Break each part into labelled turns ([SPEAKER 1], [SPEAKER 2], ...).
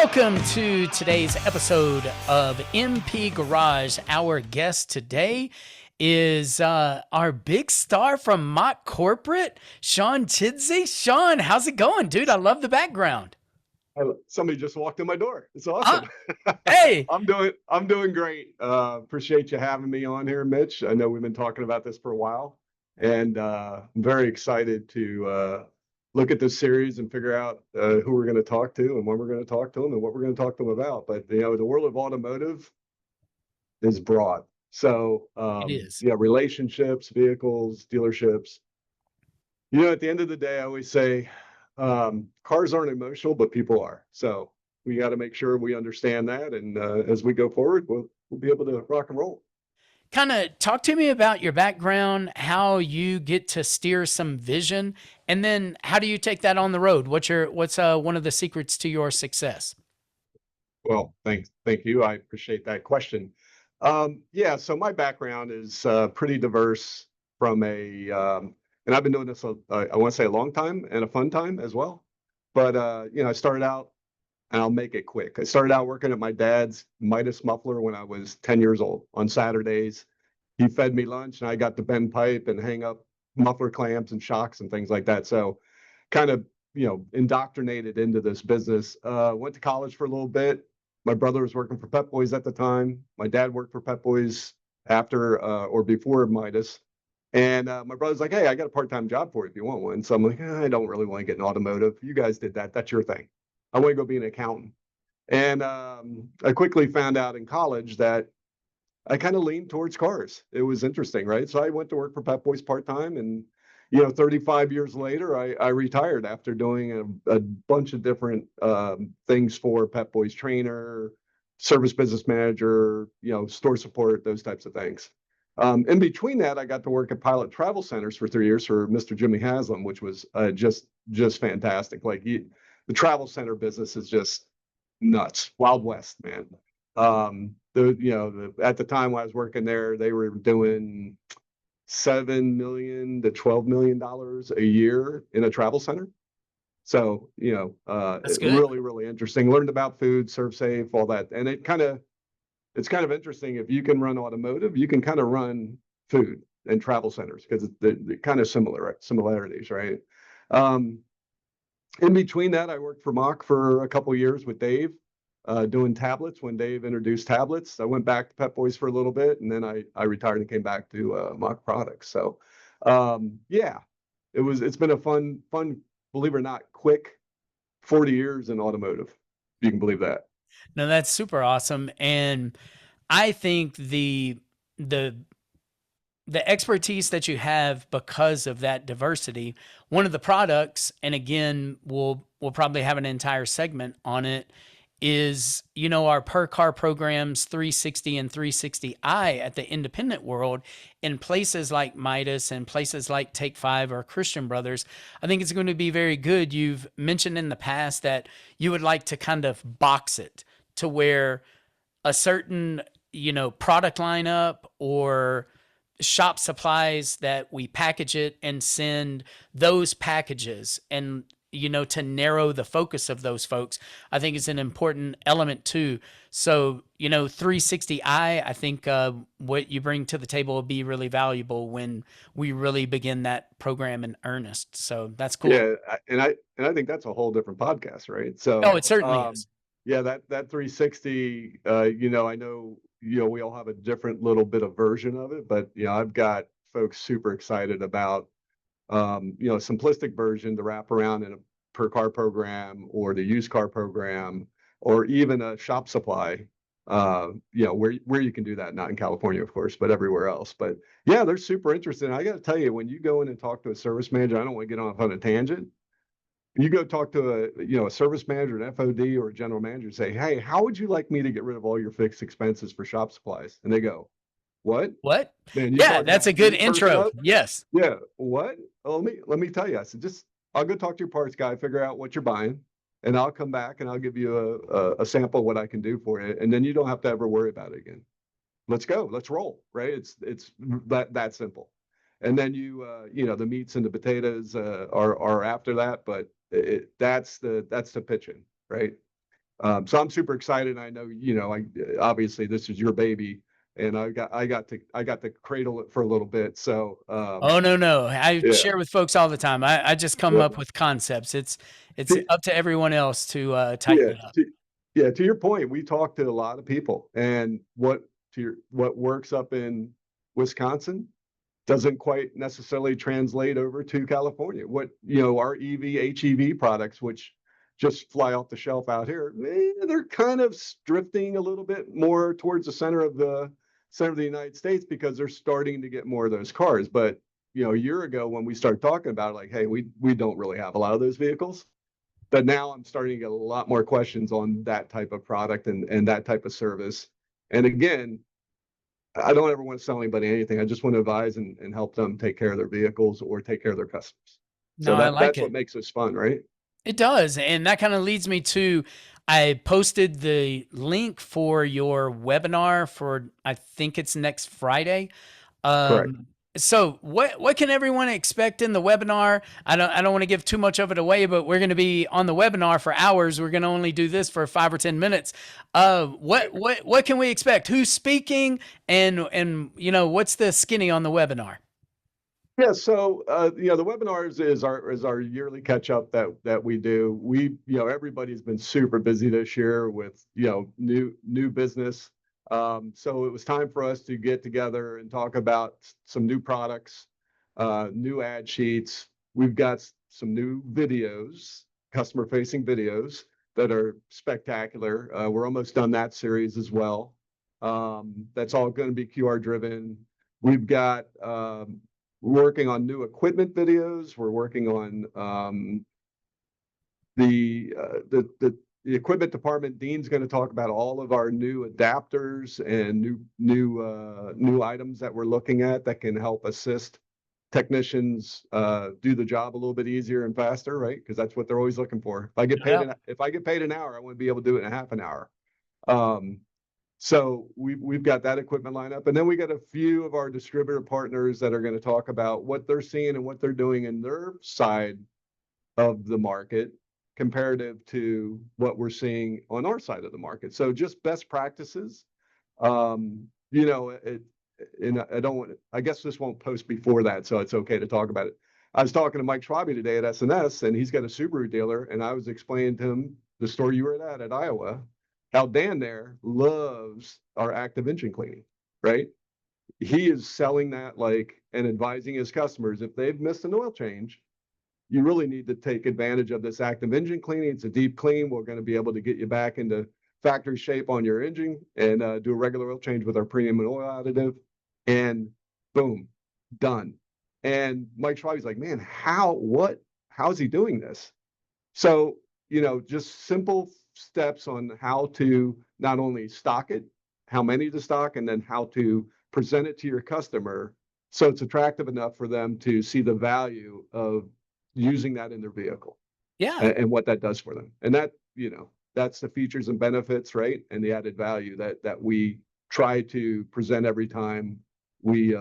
[SPEAKER 1] Welcome to today's episode of MP Garage. Our guest today is our big star from Mock Corporate, Sean Chidsey. Sean, how's it going, dude? I love the background.
[SPEAKER 2] Somebody just walked in my door. It's
[SPEAKER 1] Uh,
[SPEAKER 2] awesome.
[SPEAKER 1] hey,
[SPEAKER 2] I'm doing great. Appreciate you having me on here, Mitch. I know we've been talking about this for a while, and I'm very excited to look at this series and figure out who we're going to talk to and when we're going to talk to them and what we're going to talk to them about. But the world of automotive is broad. So
[SPEAKER 1] it is.
[SPEAKER 2] relationships, vehicles, dealerships. At the end of the day, I always say cars aren't emotional, but people are. So we got to make sure we understand that. And as we go forward, we'll be able to rock and roll.
[SPEAKER 1] Kind of talk to me about your background, how you get to steer some vision, and then how do you take that on the road? What's one of the secrets to your success?
[SPEAKER 2] Well, thank you. I appreciate that question. So my background is pretty diverse from and I've been doing this, I want to say a long time and a fun time as well. But, I started out, and I'll make it quick. I started out working at my dad's Midas muffler when I was 10 years old. On Saturdays, he fed me lunch, and I got to bend pipe and hang up muffler clamps and shocks and things like that. So kind of, indoctrinated into this business. Went to college for a little bit. My brother was working for Pep Boys at the time. My dad worked for Pep Boys after or before Midas. And my brother's like, hey, I got a part-time job for you if you want one. So I'm like, I don't really want to get in automotive. You guys did that. That's your thing. I want to go be an accountant. And I quickly found out in college that I kind of leaned towards cars. It was interesting, right? So I went to work for Pep Boys part-time, and 35 years later, I retired after doing a bunch of different things for Pep Boys trainer, service business manager, store support, those types of things. In between that, I got to work at Pilot Travel Centers for 3 years for Mr. Jimmy Haslam, which was just fantastic. Like the travel center business is just nuts, Wild West, man. At the time when I was working there, they were doing $7 million to $12 million a year in a travel center. So
[SPEAKER 1] That's good.
[SPEAKER 2] really, really interesting. Learned about food, serve safe, all that, and it's kind of interesting. If you can run automotive, you can kind of run food and travel centers because they're kind of similarities, right? Um, in between that, I worked for Mock for a couple of years with Dave, doing tablets when Dave introduced tablets. I went back to Pep Boys for a little bit, and then I retired and came back to Mock Products. So, it's been a fun, believe it or not, quick 40 years in automotive. If you can believe that.
[SPEAKER 1] No, that's super awesome. And I think the the expertise that you have because of that diversity, one of the products, and again, we'll probably have an entire segment on it, is our per car programs 360 and 360i at the independent world in places like Midas and places like Take Five or Christian Brothers. I think it's going to be very good. You've mentioned in the past that you would like to kind of box it to where a certain product lineup or shop supplies that we package it and send those packages, and to narrow the focus of those folks, I think is an important element too. So 360i, I think what you bring to the table will be really valuable when we really begin that program in earnest. So that's cool.
[SPEAKER 2] Yeah, and I think that's a whole different podcast, right?
[SPEAKER 1] Oh,
[SPEAKER 2] So,
[SPEAKER 1] it certainly is.
[SPEAKER 2] yeah, that 360, I know, we all have a different little bit of version of it, but I've got folks super excited about, a simplistic version to wrap around in a per car program or the used car program or even a shop supply, where you can do that, not in California, of course, but everywhere else. But yeah, they're super interested. And I got to tell you, when you go in and talk to a service manager, I don't want to get off on a tangent. You go talk to a service manager, an FOD, or a general manager, say, hey, how would you like me to get rid of all your fixed expenses for shop supplies? And they go, what?
[SPEAKER 1] What?
[SPEAKER 2] Man, you
[SPEAKER 1] Yeah,
[SPEAKER 2] talk
[SPEAKER 1] that's
[SPEAKER 2] about
[SPEAKER 1] a good
[SPEAKER 2] me first
[SPEAKER 1] intro.
[SPEAKER 2] up?
[SPEAKER 1] Yes.
[SPEAKER 2] Yeah, what? Oh, let me tell you. I said, I'll go talk to your parts guy, figure out what you're buying, and I'll come back and I'll give you a sample of what I can do for you, and then you don't have to ever worry about it again. Let's go, let's roll, right? It's that simple. And then the meats and the potatoes are after that, but that's the pitching, right? So I'm super excited. I know, obviously this is your baby, and I got to cradle it for a little bit. So
[SPEAKER 1] Oh no, no. I
[SPEAKER 2] yeah,
[SPEAKER 1] share with folks all the time. I just come
[SPEAKER 2] well,
[SPEAKER 1] up with concepts. It's
[SPEAKER 2] to,
[SPEAKER 1] up to everyone else to tighten
[SPEAKER 2] yeah,
[SPEAKER 1] it up.
[SPEAKER 2] to your point, we talked to a lot of people, and what works up in Wisconsin doesn't quite necessarily translate over to California. What, our HEV products, which just fly off the shelf out here, they're kind of drifting a little bit more towards the center of the United States because they're starting to get more of those cars. But a year ago when we started talking about it, like, hey, we don't really have a lot of those vehicles. But now I'm starting to get a lot more questions on that type of product and that type of service. And again, I don't ever want to sell anybody anything. I just want to advise and help them take care of their vehicles or take care of their customers.
[SPEAKER 1] No,
[SPEAKER 2] So
[SPEAKER 1] I
[SPEAKER 2] that
[SPEAKER 1] like
[SPEAKER 2] that's what
[SPEAKER 1] it.
[SPEAKER 2] makes this fun, right?
[SPEAKER 1] It does. And that kind of leads me to I posted the link for your webinar for I think it's next Friday.
[SPEAKER 2] Correct.
[SPEAKER 1] So what can everyone expect in the webinar? I don't want to give too much of it away, but we're going to be on the webinar for hours. We're going to only do this for 5 or 10 minutes. What can we expect? Who's speaking? And what's the skinny on the webinar?
[SPEAKER 2] Yeah, so the webinars is our yearly catch up that we do. Everybody's been super busy this year with new business. So it was time for us to get together and talk about some new products, new ad sheets. We've got some new videos, customer facing videos that are spectacular. We're almost done that series as well. That's all going to be QR driven. We've got we're working on new equipment videos. We're working on the equipment department. Dean's going to talk about all of our new adapters and new items that we're looking at that can help assist technicians do the job a little bit easier and faster, right? Because that's what they're always looking for. If I get paid an hour, I want to be able to do it in a half an hour. Um, so we've got that equipment lineup, and then we got a few of our distributor partners that are going to talk about what they're seeing and what they're doing in their side of the market comparative to what we're seeing on our side of the market. So just best practices. And I don't want. I guess this won't post before that, so it's okay to talk about it. I was talking to Mike Schwabe today at SNS, and he's got a Subaru dealer, and I was explaining to him the store you were at Iowa, how Dan there loves our active engine cleaning, right? He is selling that and advising his customers if they've missed an oil change, you really need to take advantage of this active engine cleaning. It's a deep clean. We're going to be able to get you back into factory shape on your engine and do a regular oil change with our premium and oil additive. And boom, done. And Mike Schwabe's like, man, how's he doing this? So, just simple steps on how to not only stock it, how many to stock, and then how to present it to your customer so it's attractive enough for them to see the value of using that in their vehicle
[SPEAKER 1] Yeah.
[SPEAKER 2] and what that does for them. And that's the features and benefits, right? And the added value that we try to present every time we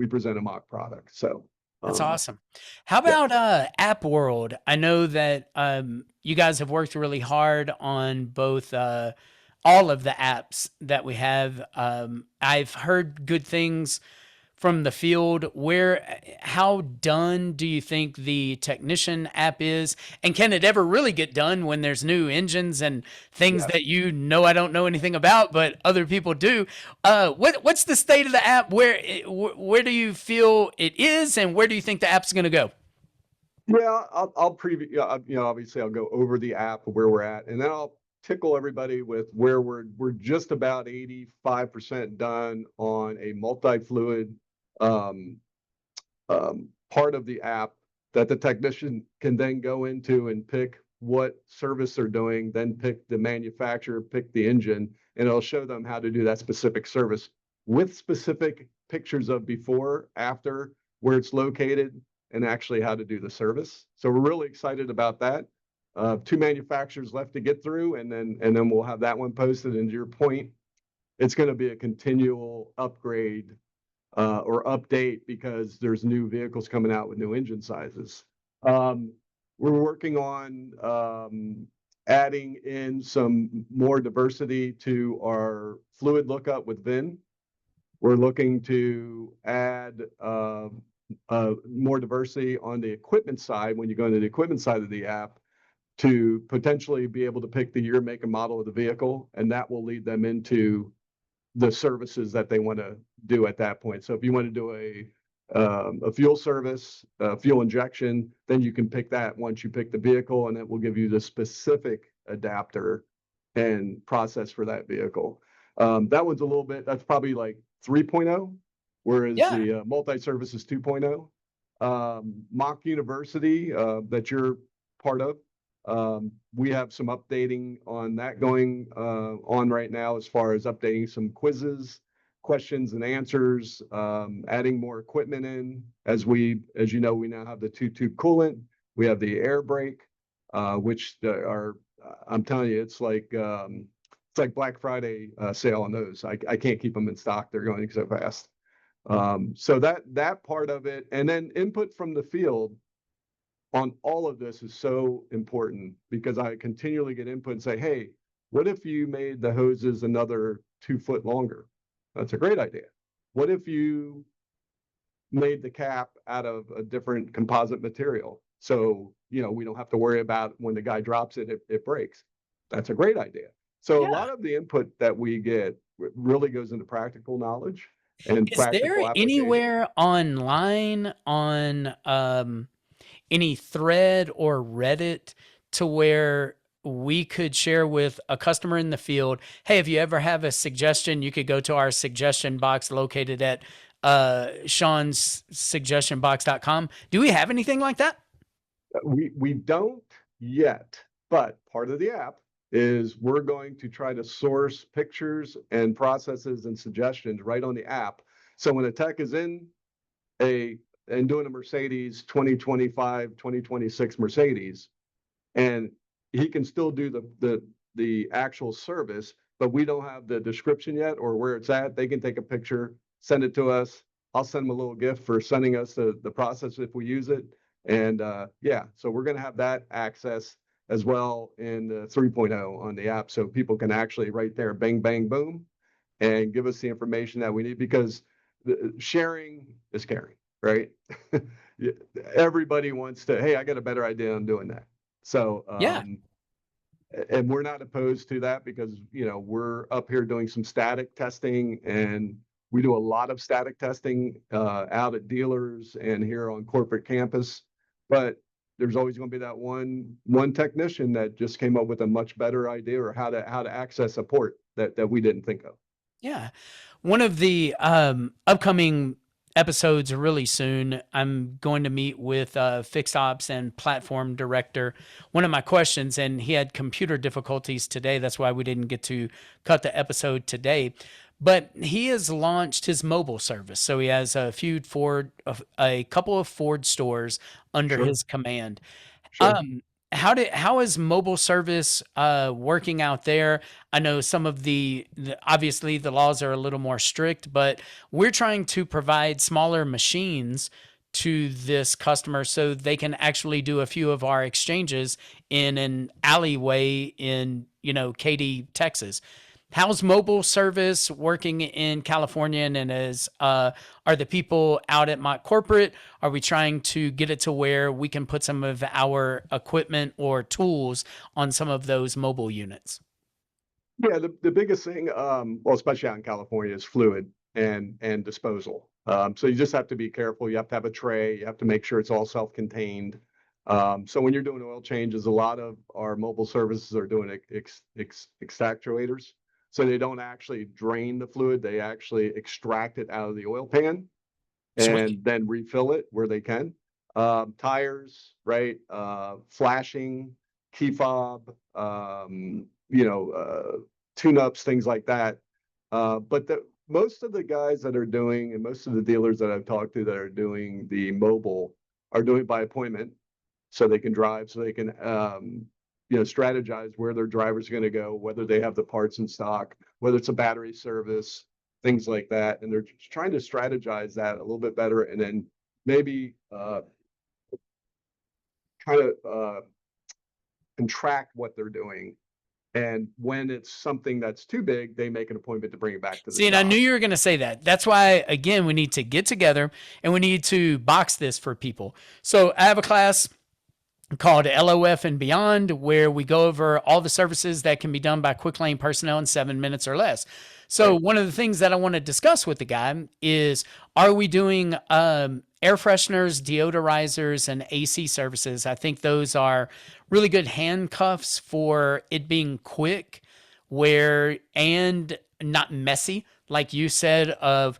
[SPEAKER 2] present a mock product. So
[SPEAKER 1] That's
[SPEAKER 2] um,
[SPEAKER 1] awesome. How
[SPEAKER 2] yeah.
[SPEAKER 1] about App World? I know that you guys have worked really hard on both all of the apps that we have. I've heard good things from the field. How done do you think the technician app is? And can it ever really get done when there's new engines and things
[SPEAKER 2] Yes.
[SPEAKER 1] that I don't know anything about, but other people do? What's the state of the app? Where do you feel it is, and where do you think the app's going to go?
[SPEAKER 2] Yeah, I'll preview. Yeah, obviously, I'll go over the app where we're at, and then I'll tickle everybody with where we're just about 85% done on a multi-fluid um, part of the app that the technician can then go into and pick what service they're doing, then pick the manufacturer, pick the engine, and it'll show them how to do that specific service with specific pictures of before, after, where it's located, and actually how to do the service. So we're really excited about that. Two manufacturers left to get through, and then we'll have that one posted. And to your point, it's going to be a continual upgrade or update because there's new vehicles coming out with new engine sizes. Um, we're working on adding in some more diversity to our fluid lookup with VIN. We're looking to add more diversity on the equipment side when you go into the equipment side of the app to potentially be able to pick the year, make, and model of the vehicle, and that will lead them into the services that they want to do at that point. So if you want to do a fuel service, fuel injection, then you can pick that once you pick the vehicle, and it will give you the specific adapter and process for that vehicle. That one's a little bit, that's probably like 3.0, whereas
[SPEAKER 1] Yeah.
[SPEAKER 2] the multi-service is 2.0. Mock University that you're part of, we have some updating on that going on right now as far as updating some quizzes, questions and answers, adding more equipment in. As you know, we now have the 2-tube coolant. We have the air brake, which are, I'm telling you, it's like Black Friday sale on those. I can't keep them in stock. They're going so fast. So that part of it, and then input from the field on all of this is so important because I continually get input and say, hey, what if you made the hoses another 2 foot longer? That's a great idea. What if you made the cap out of a different composite material? So, we don't have to worry about when the guy drops it, it breaks. That's a great idea. So a
[SPEAKER 1] Yeah.
[SPEAKER 2] lot of the input that we get really goes into practical knowledge and
[SPEAKER 1] Is there
[SPEAKER 2] practical application.
[SPEAKER 1] anywhere online on any thread or Reddit to where we could share with a customer in the field, hey, if you ever have a suggestion, you could go to our suggestion box located at seanssuggestionbox.com. Do we have anything like that?
[SPEAKER 2] We don't yet, but part of the app is we're going to try to source pictures and processes and suggestions right on the app. So when a tech is in and doing a Mercedes 2025, 2026 Mercedes, and he can still do the actual service, but we don't have the description yet or where it's at, they can take a picture, send it to us. I'll send them a little gift for sending us the process if we use it. And yeah, so we're going to have that access as well in the 3.0 on the app, so people can actually right there, bang, bang, boom, and give us the information that we need, because sharing is caring, right? Everybody wants to, hey, I got a better idea on doing that. So,
[SPEAKER 1] Yeah.
[SPEAKER 2] and we're not opposed to that because, we're up here doing some static testing, and we do a lot of static testing out at dealers and here on corporate campus. But there's always going to be that one technician that just came up with a much better idea or how to access a port that we didn't think of.
[SPEAKER 1] Yeah. One of the upcoming episodes really soon, I'm going to meet with Fixed Ops and Platform Director. One of my questions, and he had computer difficulties today. That's why we didn't get to cut the episode today. But he has launched his mobile service. So he has a couple of Ford stores under
[SPEAKER 2] Sure,
[SPEAKER 1] his command.
[SPEAKER 2] sure.
[SPEAKER 1] Um, how is mobile service working out there? I know some of the obviously the laws are a little more strict, but we're trying to provide smaller machines to this customer so they can actually do a few of our exchanges in an alleyway in, Katy, Texas. How's mobile service working in California, and are the people out at Mott Corporate? Are we trying to get it to where we can put some of our equipment or tools on some of those mobile units?
[SPEAKER 2] Yeah, the biggest thing, well, especially out in California, is fluid and disposal. So you just have to be careful. You have to have a tray. You have to make sure it's all self-contained. So when you're doing oil changes, a lot of our mobile services are doing extractuators. So they don't actually drain the fluid. They actually extract it out of the oil pan
[SPEAKER 1] Sweet.
[SPEAKER 2] and then refill it where they can. Tires, right? Flashing, key fob, tune-ups, things like that. But most of the guys that are doing, and most of the dealers that I've talked to that are doing the mobile are doing it by appointment, so they can drive, so they can strategize where their driver's going to go, whether they have the parts in stock, whether it's a battery service, things like that. And they're trying to strategize that a little bit better, and then maybe kind of can track what they're doing. And when it's something that's too big, they make an appointment to bring it back to the
[SPEAKER 1] See, and I knew
[SPEAKER 2] shop.
[SPEAKER 1] you were going to say that. That's why, again, we need to get together and we need to box this for people. So I have a class called LOF and Beyond, where we go over all the services that can be done by quick lane personnel in 7 minutes or less. So
[SPEAKER 2] Right.
[SPEAKER 1] one of the things that I want to discuss with the guy is, are we doing air fresheners, deodorizers, and AC services? I think those are really good handcuffs for it being quick, where and not messy, like you said, of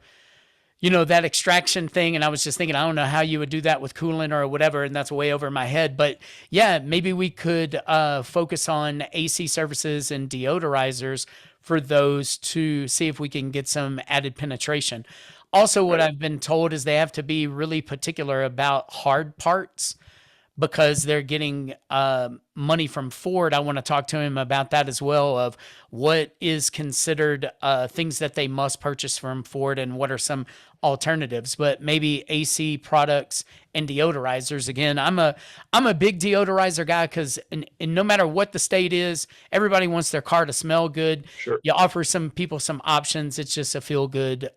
[SPEAKER 1] that extraction thing. And I was just thinking, I don't know how you would do that with coolant or whatever. And that's way over my head. But yeah, maybe we could focus on AC services and deodorizers for those to see if we can get some added penetration. Also, what
[SPEAKER 2] Right.
[SPEAKER 1] I've been told is they have to be really particular about hard parts because they're getting money from Ford. I want to talk to him about that as well, of what is considered things that they must purchase from Ford and what are some alternatives. But maybe AC products and deodorizers. Again, I'm a big deodorizer guy because and no matter what the state is, everybody wants their car to smell good.
[SPEAKER 2] Sure.
[SPEAKER 1] You offer some people some options. It's just a feel good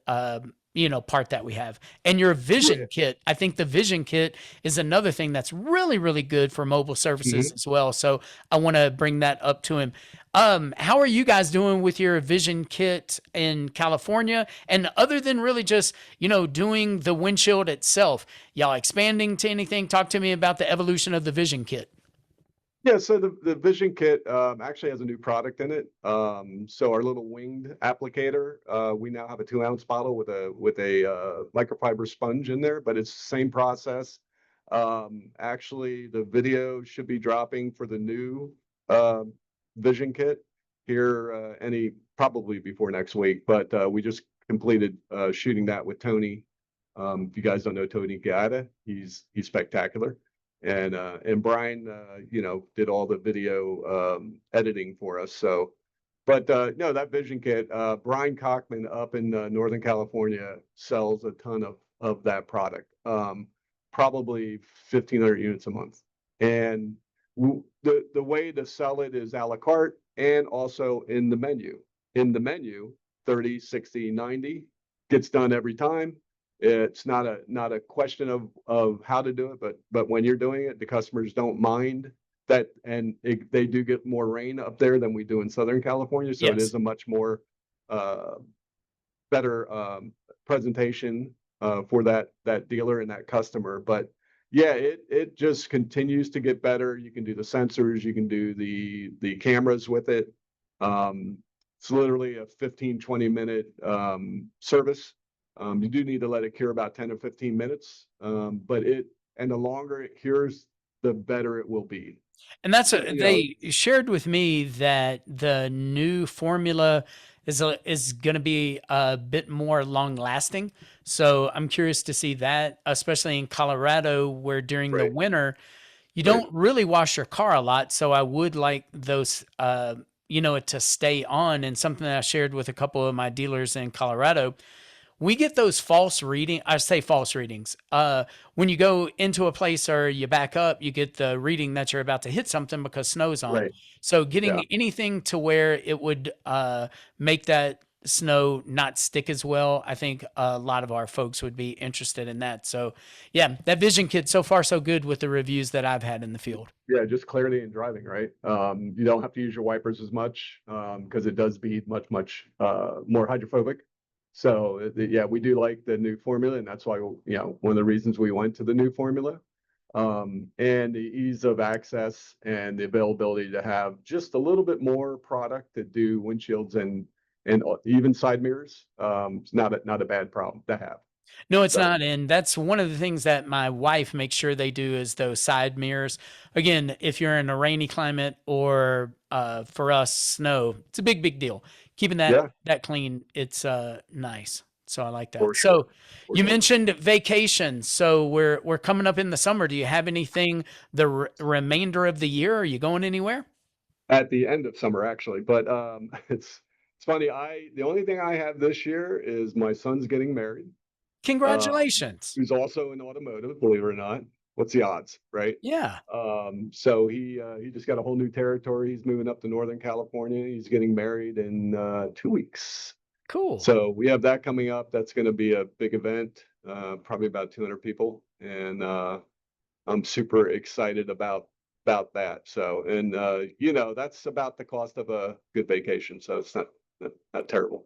[SPEAKER 1] part that we have. And your
[SPEAKER 2] Yeah.
[SPEAKER 1] vision kit, I think the vision kit is another thing that's really, really good for mobile services
[SPEAKER 2] Mhm.
[SPEAKER 1] as well. So I want to bring that up to him. How are you guys doing with your vision kit in California? And other than really just, doing the windshield itself, y'all expanding to anything? Talk to me about the evolution of the vision kit.
[SPEAKER 2] Yeah, so the Vision Kit actually has a new product in it. So our little winged applicator, we now have a 2 ounce bottle with a microfiber sponge in there, but it's the same process. Actually, the video should be dropping for the new uh, Vision Kit here any probably before next week. But we just completed shooting that with Tony. If you guys don't know Tony Gatta, he's spectacular, and Brian, did all the video editing for us. So, but no, that Vision Kit, Brian Cockman up in Northern California sells a ton of that product, probably 1,500 units a month, and the way to sell it is a la carte and also in the menu. In the menu, 30, 60, 90 gets done every time. It's not a question of how to do it, but when you're doing it, the customers don't mind that, and they do get more rain up there than we do in Southern California, so it
[SPEAKER 1] Yes.
[SPEAKER 2] is a much more uh, better presentation for that dealer and that customer. But yeah, it just continues to get better. You can do the sensors, you can do the cameras with it. Um, it's literally a 15-20 minute service. You do need to let it cure about 10 or 15 minutes, but the longer it cures, the better it will be.
[SPEAKER 1] And that's
[SPEAKER 2] You know,
[SPEAKER 1] they shared with me that the new formula is going to be a bit more long lasting. So I'm curious to see that, especially in Colorado, where during the
[SPEAKER 2] right,
[SPEAKER 1] winter you
[SPEAKER 2] right,
[SPEAKER 1] don't really wash your car a lot. So I would like those, it to stay on. And something that I shared with a couple of my dealers in Colorado, we get those false reading. I say false readings. When you go into a place or you back up, you get the reading that you're about to hit something because snow's on.
[SPEAKER 2] right.
[SPEAKER 1] So
[SPEAKER 2] Yeah.
[SPEAKER 1] getting anything to where it would make that snow not stick as well, I think a lot of our folks would be interested in that. So yeah, that vision kit so far so good with the reviews that I've had in the field.
[SPEAKER 2] Yeah, just clarity in driving, right? You don't have to use your wipers as much because it does be much more hydrophobic. So yeah, we do like the new formula, and that's why one of the reasons we went to the new formula. And the ease of access and the availability to have just a little bit more product to do windshields and even side mirrors. It's not a bad problem to have.
[SPEAKER 1] No, it's
[SPEAKER 2] So
[SPEAKER 1] not. And that's one of the things that my wife makes sure they do is those side mirrors. Again, if you're in a rainy climate or for us, snow, it's a big, big deal. Keeping that
[SPEAKER 2] yeah,
[SPEAKER 1] that clean, it's nice. So I like
[SPEAKER 2] for
[SPEAKER 1] that.
[SPEAKER 2] sure,
[SPEAKER 1] So
[SPEAKER 2] for
[SPEAKER 1] you
[SPEAKER 2] sure.
[SPEAKER 1] mentioned vacations. So we're coming up in the summer. Do you have anything the remainder of the year? Are you going anywhere?
[SPEAKER 2] At the end of summer, actually. But it's funny. The only thing I have this year is my son's getting married.
[SPEAKER 1] Congratulations.
[SPEAKER 2] Who's also in automotive, believe it or not. what's the odds, right?
[SPEAKER 1] Yeah.
[SPEAKER 2] So he just got a whole new territory. He's moving up to Northern California. He's getting married in 2 weeks.
[SPEAKER 1] Cool.
[SPEAKER 2] So we have that coming up. That's going to be a big event, probably about 200 people, and I'm super excited about that. So, and that's about the cost of a good vacation. So it's not terrible.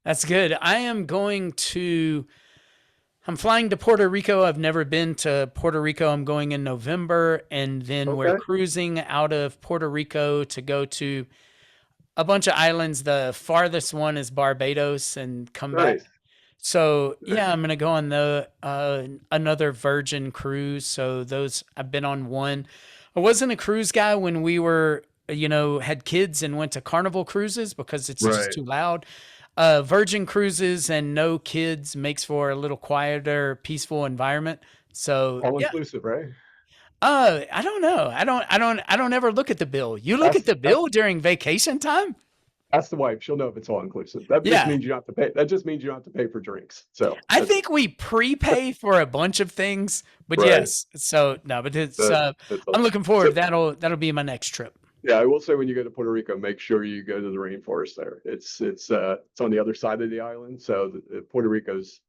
[SPEAKER 1] That's good. I'm flying to Puerto Rico. I've never been to Puerto Rico. I'm going in November, and then we're
[SPEAKER 2] Okay,
[SPEAKER 1] cruising out of Puerto Rico to go to a bunch of islands. The farthest one is Barbados and come back.
[SPEAKER 2] nice,
[SPEAKER 1] So
[SPEAKER 2] nice,
[SPEAKER 1] yeah, I'm gonna go on the another Virgin cruise. So those I've been on one. I wasn't a cruise guy when we were, had kids and went to Carnival cruises because it's just
[SPEAKER 2] right.
[SPEAKER 1] too loud. Virgin cruises and no kids makes for a little quieter, peaceful environment. So
[SPEAKER 2] All
[SPEAKER 1] yeah.
[SPEAKER 2] inclusive, right?
[SPEAKER 1] I don't know. I don't ever look at the bill. You look at
[SPEAKER 2] That's
[SPEAKER 1] the
[SPEAKER 2] that's
[SPEAKER 1] bill during vacation time?
[SPEAKER 2] that's the wife. She'll know if it's all inclusive. That just
[SPEAKER 1] Yeah.
[SPEAKER 2] means you don't have to pay. That just means you don't have to pay for drinks. So
[SPEAKER 1] I think we prepay for a bunch of things, but
[SPEAKER 2] right.
[SPEAKER 1] yes. So no, but it's
[SPEAKER 2] That's
[SPEAKER 1] I'm
[SPEAKER 2] all.
[SPEAKER 1] looking forward.
[SPEAKER 2] So
[SPEAKER 1] That'll be my next trip.
[SPEAKER 2] yeah, I will say when you go to Puerto Rico, make sure you go to the rainforest there. It's on the other side of the island, so Puerto Rico's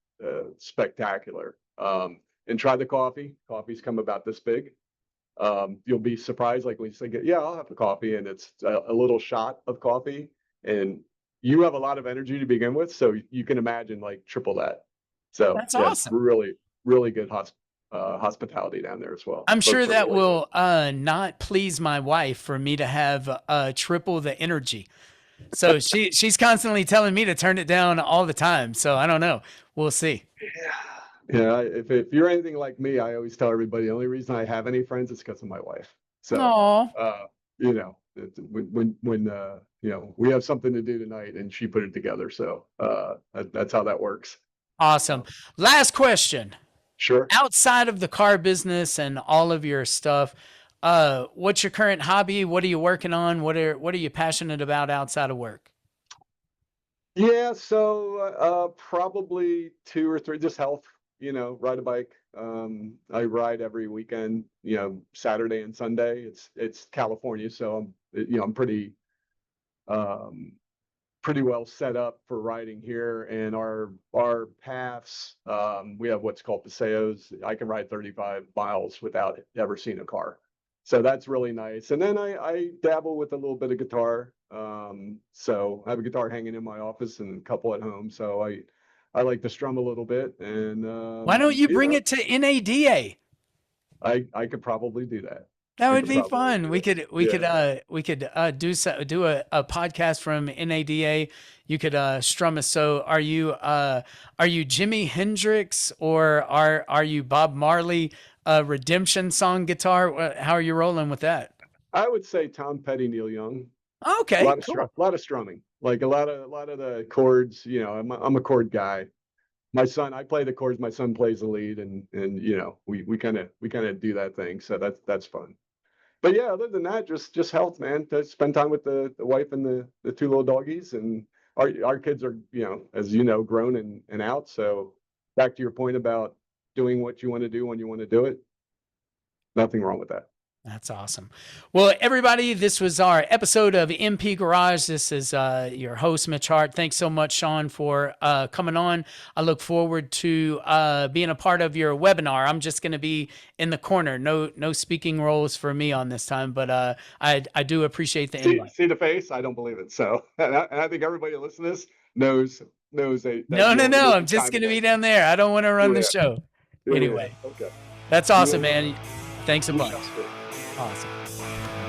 [SPEAKER 2] spectacular. And try the coffee. Coffee's come about this big. You'll be surprised, like when you say, "Yeah, I'll have a coffee," and it's a little shot of coffee, and you have a lot of energy to begin with, so you can imagine like triple that. So
[SPEAKER 1] That's
[SPEAKER 2] yeah, it's
[SPEAKER 1] awesome.
[SPEAKER 2] really really good hospitality down there as well.
[SPEAKER 1] I'm sure
[SPEAKER 2] Folks are
[SPEAKER 1] that
[SPEAKER 2] really nice.
[SPEAKER 1] will not please my wife for me to have triple the energy. So she's constantly telling me to turn it down all the time. So I don't know. We'll see.
[SPEAKER 2] Yeah. Yeah, if you're anything like me, I always tell everybody the only reason I have any friends is because of my wife. So,
[SPEAKER 1] Oh,
[SPEAKER 2] we have something to do tonight, and she put it together. So that's how that works.
[SPEAKER 1] awesome.
[SPEAKER 2] Um,
[SPEAKER 1] Last question.
[SPEAKER 2] sure.
[SPEAKER 1] Outside of the car business and all of your stuff, what's your current hobby? What are you working on? What are you passionate about outside of work?
[SPEAKER 2] Yeah, so probably two or three, just health. Ride a bike. I ride every weekend. Saturday and Sunday. It's California, so I'm um, pretty well set up for riding here. And our paths, we have what's called paseos. I can ride 35 miles without ever seeing a car. So that's really nice. And then I dabble with a little bit of guitar. So I have a guitar hanging in my office and a couple at home. So I like to strum a little bit. And
[SPEAKER 1] Why don't you bring it to NADA?
[SPEAKER 2] I could probably do that.
[SPEAKER 1] That
[SPEAKER 2] I
[SPEAKER 1] would
[SPEAKER 2] could
[SPEAKER 1] be
[SPEAKER 2] probably
[SPEAKER 1] fun.
[SPEAKER 2] do that. Yeah.
[SPEAKER 1] We could do a podcast from NADA. You could strum us. So are you Jimi Hendrix or are you Bob Marley? Redemption song guitar. How are you rolling with that?
[SPEAKER 2] I would say Tom Petty, Neil Young. A
[SPEAKER 1] Okay,
[SPEAKER 2] lot of
[SPEAKER 1] cool.
[SPEAKER 2] a lot of strumming, like a lot of the chords. I'm a chord guy. My son, I play the chords. My son plays the lead, and we kind of do that thing. So that's fun. But yeah, other than that, just health, man. To spend time with the wife and the two little doggies, and our kids are as grown and out. So back to your point about doing what you want to do when you want to do it, nothing wrong with that.
[SPEAKER 1] That's awesome. Well, everybody, this was our episode of MP Garage. This is your host, Mitch Hart. Thanks so much, Sean, for coming on. I look forward to being a part of your webinar. I'm just going to be in the corner. No speaking roles for me on this time, but I do appreciate the
[SPEAKER 2] See
[SPEAKER 1] invite.
[SPEAKER 2] see the face? I don't believe it. So, and I think everybody that listens to this knows that
[SPEAKER 1] No.
[SPEAKER 2] you'll
[SPEAKER 1] I'm
[SPEAKER 2] be
[SPEAKER 1] just
[SPEAKER 2] chiming
[SPEAKER 1] going to be
[SPEAKER 2] in.
[SPEAKER 1] down there. I don't want to run the
[SPEAKER 2] Yeah,
[SPEAKER 1] show.
[SPEAKER 2] yeah, yeah.
[SPEAKER 1] Anyway,
[SPEAKER 2] Okay.
[SPEAKER 1] that's
[SPEAKER 2] You
[SPEAKER 1] awesome,
[SPEAKER 2] and
[SPEAKER 1] man. Thanks a
[SPEAKER 2] you
[SPEAKER 1] bunch.
[SPEAKER 2] shall speak.
[SPEAKER 1] Awesome.